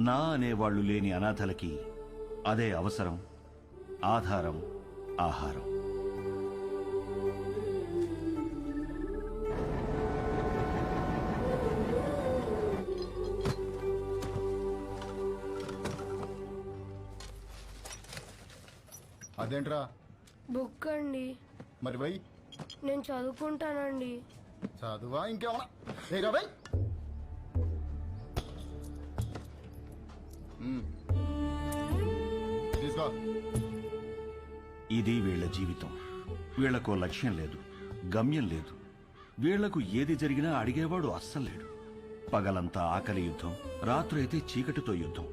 నా అనేవాళ్లు లేని అనాథలకి అదే అవసరం, ఆధారం, ఆహారం. అదేంట్రా? బుక్ అండి. మరి బై నేను చదువుకుంటానండి. చదువా ఇంకేమన్నా? బై తీసుకో. ఇది వీళ్ల జీవితం. వీళ్లకో లక్ష్యం లేదు, గమ్యం లేదు. వీళ్లకు ఏది జరిగినా అడిగేవాడు అస్సలు లేడు. పగలంతా ఆకలి యుద్ధం, రాత్రైతే చీకటితో యుద్ధం.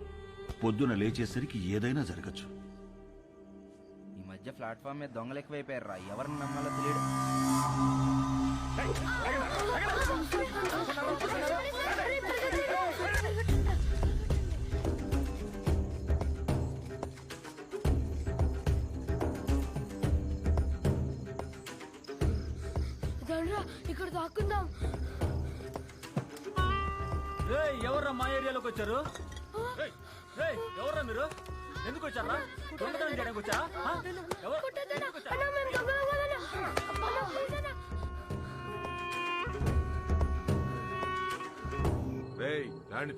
పొద్దున లేచేసరికి ఏదైనా జరగచ్చు. ఈ మధ్య ప్లాట్ఫామ్ మీద దొంగలు ఎక్కువైపోయారా, ఎవరిని నమ్మాలో తెలియదు. ఇక్కడ దాక్కుందాం. ఎవర్రా మా ఏరియాలోకి వచ్చారు? ఎవర్రా మీరు? ఎందుకు వచ్చారా? దొంగతనం చేయడానికి వచ్చా?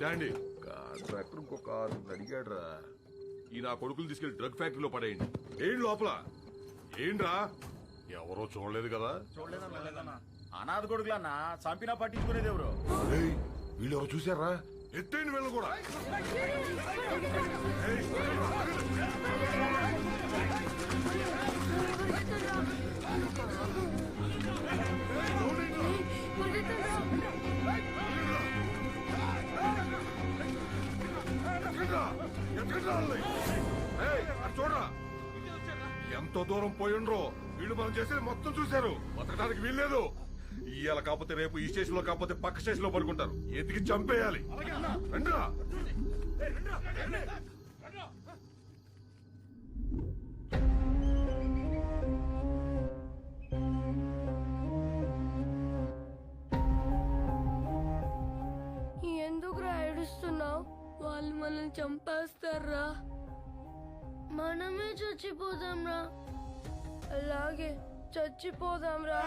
తాండి కాంట్రాక్టర్ ఇంకొక అడిగాడు రా. ఈ నా కొడుకులు తీసుకెళ్లి డ్రగ్ ఫ్యాక్టరీలో పడేయండి. ఏంటి లోపల? ఏంట్రా? ఎవరో చూడలేదు కదా? అనాథ కొడుకులన్నా చంపినా పట్టించుకునేది ఎవరు? వీళ్ళు ఎవరు చూసారా? ఎత్తేండి వీళ్ళు కూడా. చూడరా ఎంతో దూరం పోయిండ్రో. వీళ్ళు మనం చేసేది మొత్తం చూశారు. బతకడానికి వీల్లేదు. ఇవాళ కాకపోతే రేపు ఈ స్టేషన్ లో కాకపోతే పక్క స్టేషన్ లో పడుకుంటారు. ఎతికి చంపేయాలి. రండిరా. ఎందుకురా ఏడుస్తున్నావు? వాళ్ళు మనల్ని చంపేస్తారా? మనమే చచ్చిపోదాంరా. అలాగే చచ్చిపోదాంరా.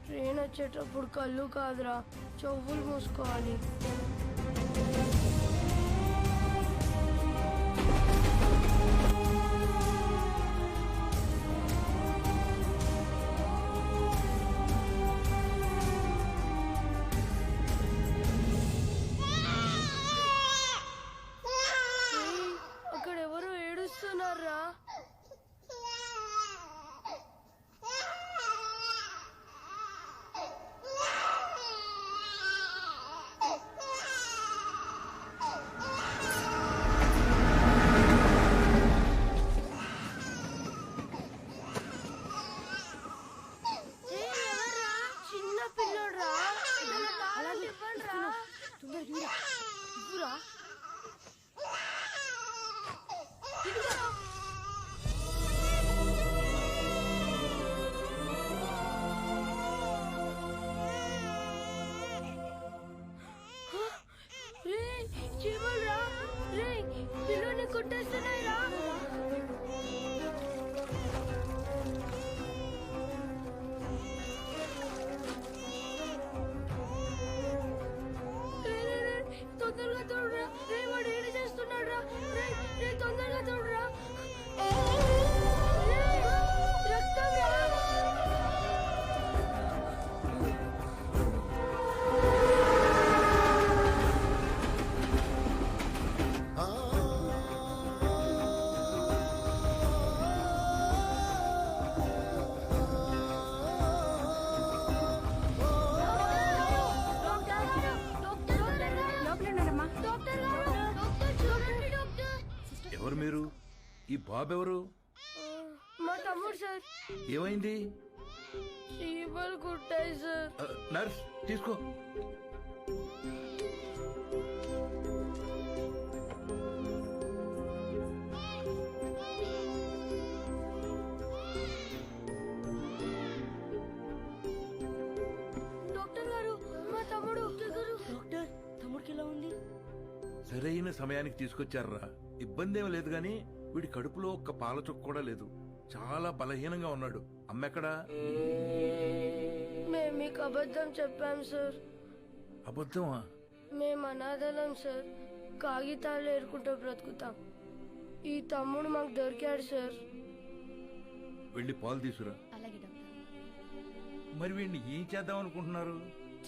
ట్రైన్ వచ్చేటప్పుడు కళ్ళు కాదురా, చెవులు మూసుకోవాలి. తొందరగా చూడరా, వాడు ఏడు చేస్తున్నాడు రా. తొందరగా చూడరా. రక్తం రా. ఎవరు మీరు? ఈ బాబు ఎవరు? మా తమ్ముడు సార్. ఏమైంది? చీమలు కుట్టాయి సార్. నర్స్ తీసుకో. బిడ్డని సమయానికి తీసుకొచ్చారా? ఇబ్బంది ఏం లేదు గాని వీడి కడుపులో ఒక్క పాల చుక్క కూడా లేదు. చాలా బలహీనంగా ఉన్నాడు. అమ్మెక్కడా? మేము మీకు అబద్ధం చెప్పాం సార్. అబద్ధమా? మేము అనాథలం సార్. కాగితాలు ఏరుకుంటూ బ్రతుకుతాం. ఈ తమ్ముడు మాకు దొరికాడు సార్. వెళ్ళి పాలు తీసురా. మరి వీడిని ఏం చేద్దాం అనుకుంటున్నారు?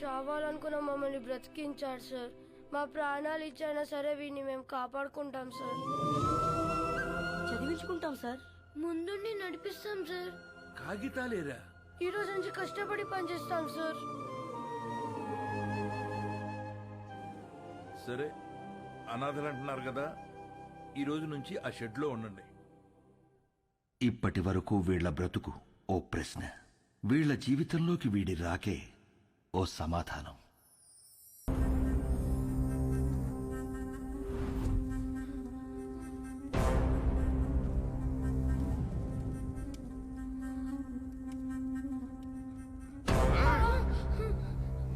చావాలనుకున్న మమ్మల్ని బ్రతికించాడు సార్. మా ప్రాణాలు ఇచ్చైనా సరే వీడిని మేము కాపాడుకుంటాం సార్. చదివించుకుంటాం సార్. ముందుండి నడిపిస్తాం సార్. కాగితాలేరా? ఈ రోజు నుంచి కష్టపడి పనిచేస్తాం సార్. సరే, అనాథలు అంటున్నారు కదా, ఈ రోజు నుంచి ఆ షెడ్ లో ఉండండి. ఇప్పటి వరకు వీళ్ల బ్రతుకు ఓ ప్రశ్న, వీళ్ల జీవితంలోకి వీడి రాకే ఓ సమాధానం.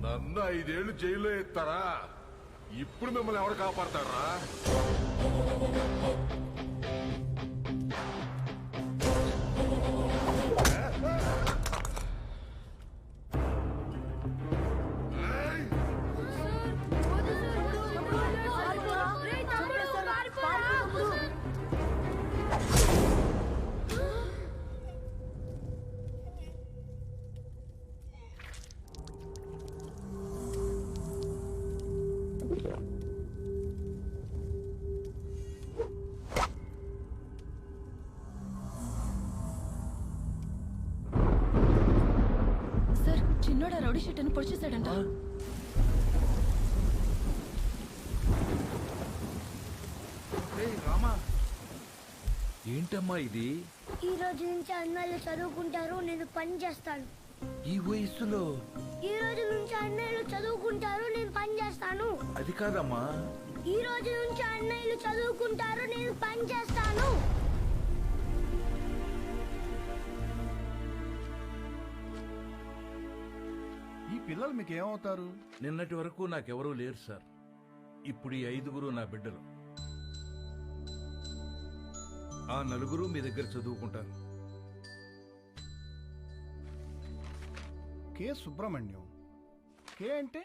నన్ను 5 ఏళ్ళు జైల్లో ఎత్తారా? ఇప్పుడు మిమ్మల్ని ఎవరు కాపాడతారా? సార్, చిన్నోడా రౌడీ షీట్ అని పొడిచేశాడంట. రామా, ఏంటమ్మా ఇది? ఈ రోజు నుంచి అన్నయ్యలు చదువుకుంటారు, నేను పని చేస్తాను. ఈ వయస్సులో? ఈ రోజు నుంచి అన్నయ్యలు చదువుకుంటారు, నేను పని చేస్తాను. అది కాదమ్మా. ఈ రోజు నుంచి అన్నయ్యలు చదువుకుంటారు, నేను పని చేస్తాను. ఈ పిల్లలు మీకు ఏమవుతారు? నిన్నటి వరకు నాకెవరూ లేరు సార్. ఇప్పుడు ఈ 5గురు నా బిడ్డలు. ఆ 4 మీ దగ్గర చదువుకుంటారు. కే సుబ్రహ్మణ్యం. కే అంటే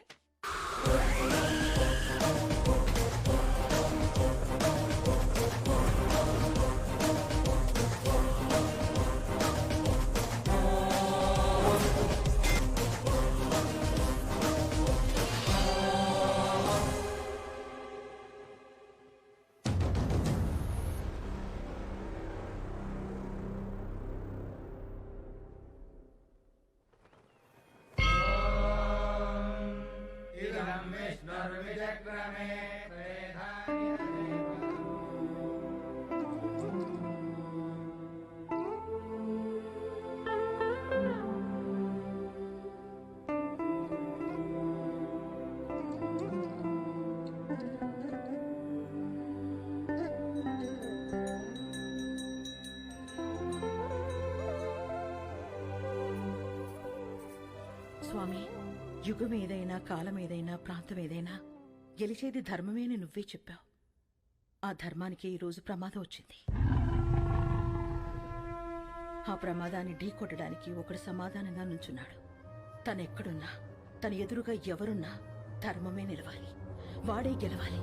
స్వామి, యుగం ఏదైనా, కాలం ఏదైనా, ప్రాంతం ఏదైనా గెలిచేది ధర్మమే అని నువ్వే చెప్పావు. ఆ ధర్మానికి ఈరోజు ప్రమాదం వచ్చింది. ఆ ప్రమాదాన్ని ఢీకొట్టడానికి ఒకడు సమాధానంగా నుంచున్నాడు. తనెక్కడున్నా, తన ఎదురుగా ఎవరున్నా ధర్మమే నిలవాలి, వాడే గెలవాలి.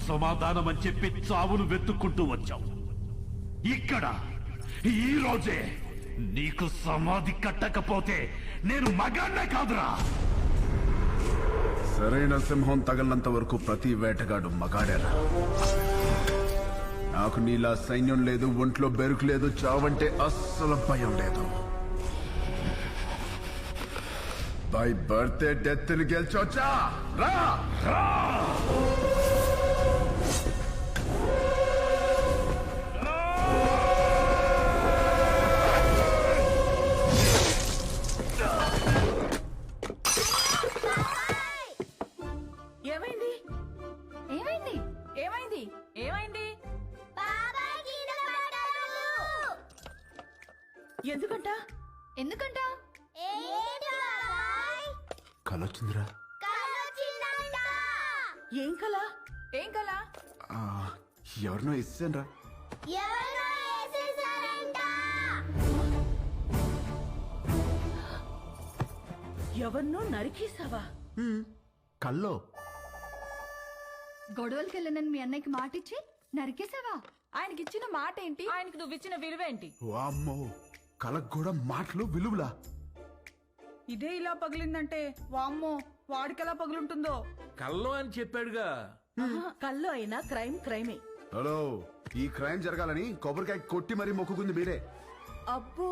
సమాధానం అని చెప్పి చావును వెతుక్కుంటూ వచ్చావు. ఇక్కడ ఈ రోజే నీకు సమాధి కట్టకపోతే నేను మగాన్నే కాదురా. సరైన సింహం తగలంత వరకు ప్రతి వేటగాడు మగాడేరా. నాకు నీలా సైన్యం లేదు, ఒంట్లో బెరుకు లేదు, చావంటే అస్సలు భయం లేదు. బై బర్త్డే డెత్ ని గెలిచొచ్చా రా. ఏమైంది ఏమైంది ఏమైంది ఏమైంది ఎందుకంట ఎందుకంట కలొచ్చిందిరా. ఏం కల ఏం కల ఎవరినో ఇస్తానరా. ఎవరినో నరికేసావా? కల్లో గొడవలకి వెళ్ళనని మీ అన్నయ్యకి మాటిచ్చి నరికేసావా? ఆయనకిచ్చిన మాట ఏంటి? ఆయనకి నువ్విచ్చిన విలువేంటి? వామ్మో, కలకు కూడా మాటలు విలువలా. ఇదే ఇలా పగిలిందంటే వామ్మో వాడికెలా పగులుంటుందో. కల్లో అని చెప్పాడుగా. కల్లో అయినా క్రైమ్ క్రైమే. హలో, ఈ క్రైమ్ జరగాలని కొబ్బరికాయ కొట్టి మరీ మొక్కుకుంది మీరే. అబ్బో,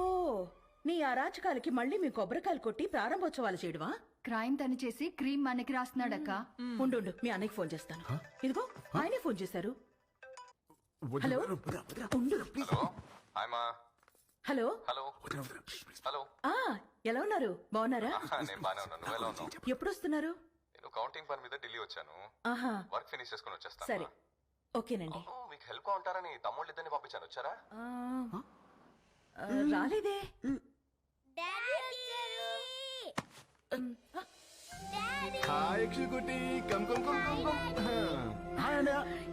నీ అరాచకాలకి మళ్ళీ మీ కొబ్బరికాయలు కొట్టి ప్రారంభోత్సవాలు చేయడమా? క్రైమ్ తను చేసి క్రీమ్ మనకి రాస్తున్నాడక్క. ఉండు మీ అన్నయ్యకి ఫోన్ చేస్తాను. ఇదిగో ఆయనే ఫోన్ చేశారు. హలో ఉండు ప్లీజ్. హలో హలో ఆ ఎలా ఉన్నారు? బాగున్నారా? నేను బానే ఉన్నాను. నువ్వు ఎలా ఉన్నావు? ఎప్పుడు వస్తున్నారు? నేను కౌంటింగ్ పని మీద ఢిల్లీ వచ్చాను. ఆహా వర్క్ ఫినిష్ చేసుకుని వచ్చేస్తాను. సరే ఓకేనండి. మీకు హెల్ప్ గా ఉంటారని తమ్ముళ్ళు ఇద్దరిని పంపించాను. వచ్చారా? రాలేదే.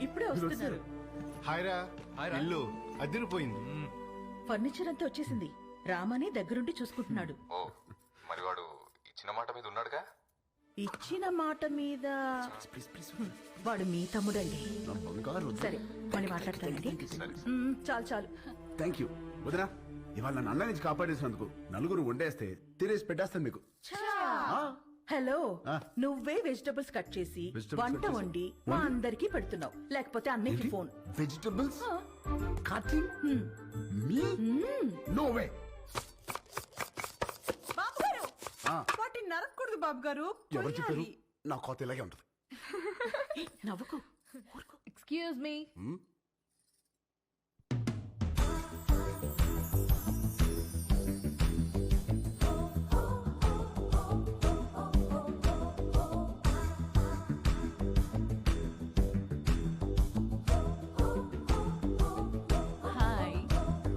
ఇప్పుడే వస్తున్నారు. ఇల్లు అదిరిపోయింది. ఫర్నిచర్ అంతా వచ్చేసింది. రామని దగ్గరుండి చూసుకుంటున్నాడు. ఓ, మరి వాడు ఇచ్చిన మాట మీద ఉన్నాడుగా? ఇచ్చిన మాట మీద వాడు మీ తమ్ముడండి. సరే మళ్ళీ మాట్లాడతానండి. చాలు చాలు. థ్యాంక్ యూ వదినా. ఇవాళ నన్ను అన్న నుంచి కాపాడేసినందుకు నలుగురు వండేస్తే తినేసి పెట్టేస్తాను మీకు. హలో, నువ్వే వెజిటబుల్స్ కట్ చేసి వంట వండి మా అందరికి పెడుతున్నావు. లేకపోతే అన్నయ్యకి ఫోన్. వెజిటబుల్స్ కటింగ్ మీ నో వే. బాబు గారు వాటిని నరకూడదు బాబు గారు. ఎవరు చెప్పారు? నా కోత ఇలాగే ఉంటుంది. నవ్వుకు. ఎక్స్క్యూజ్ మీ.